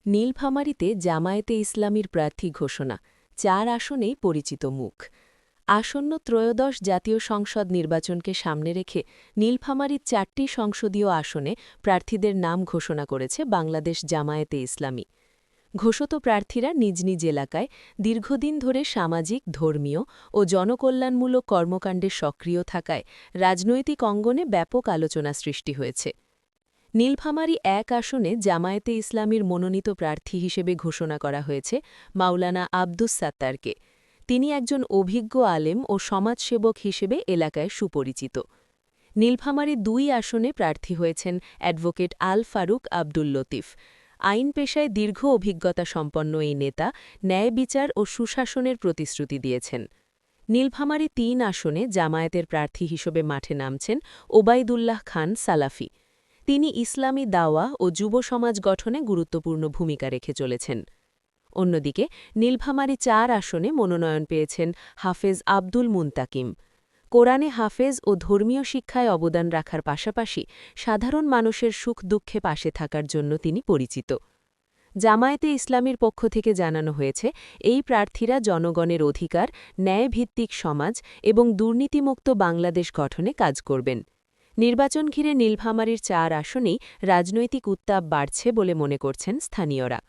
নীলফামারীতে জামায়াতে ইসলামীর প্রার্থী ঘোষণা ৪ আসনেই পরিচিত মুখ। আসন্ন ত্রয়োদশ জাতীয় সংসদ নির্বাচনকে সামনে রেখে নীলফামারীর ৪টি সংসদীয় আসনে প্রার্থীদের নাম ঘোষণা করেছে বাংলাদেশ জামায়াতে ইসলামী। ঘোষিত প্রার্থীরা নিজ নিজ এলাকায় দীর্ঘদিন ধরে সামাজিক, ধর্মীয় ও জনকল্যাণমূলক কর্মকাণ্ডে সক্রিয় থাকায় রাজনৈতিক অঙ্গনে ব্যাপক আলোচনা সৃষ্টি হয়েছে। নীলফামারী ১ আসনে জামায়াতে ইসলামীর মনোনীত প্রার্থী হিসেবে ঘোষণা করা হয়েছে মাওলানা আব্দুস সাত্তারকে। তিনি একজন অভিজ্ঞ আলেম ও সমাজসেবক হিসেবে এলাকায় সুপরিচিত। নীলফামারী ২ আসনে প্রার্থী হয়েছেন অ্যাডভোকেট আল ফারুক আব্দুল লতিফ। আইন পেশায় দীর্ঘ অভিজ্ঞতা সম্পন্ন এই নেতা ন্যায় বিচার ও সুশাসনের প্রতিশ্রুতি দিয়েছেন। নীলফামারী ৩ আসনে জামায়াতের প্রার্থী হিসেবে মাঠে নামছেন ওবায়দুল্লাহ খান সালাফি। তিনি ইসলামী দাওয়া ও যুব সমাজ গঠনে গুরুত্বপূর্ণ ভূমিকা রেখে চলেছেন। অন্যদিকে নীলফামারী ৪ আসনে মনোনয়ন পেয়েছেন হাফেজ আব্দুল মুন্তাকিম। কোরআনে হাফেজ ও ধর্মীয় শিক্ষায় অবদান রাখার পাশাপাশি সাধারণ মানুষের সুখ দুঃখে পাশে থাকার জন্য তিনি পরিচিত। জামায়াতে ইসলামীর পক্ষ থেকে জানানো হয়েছে, এই প্রার্থীরা জনগণের অধিকার, ন্যায়ভিত্তিক সমাজ এবং দুর্নীতিমুক্ত বাংলাদেশ গঠনে কাজ করবেন। নির্বাচন ঘিরে নীলফামারীর ৪ আসনেই রাজনৈতিক উত্তাপ বাড়ছে বলে মনে করছেন স্থানীয়রা।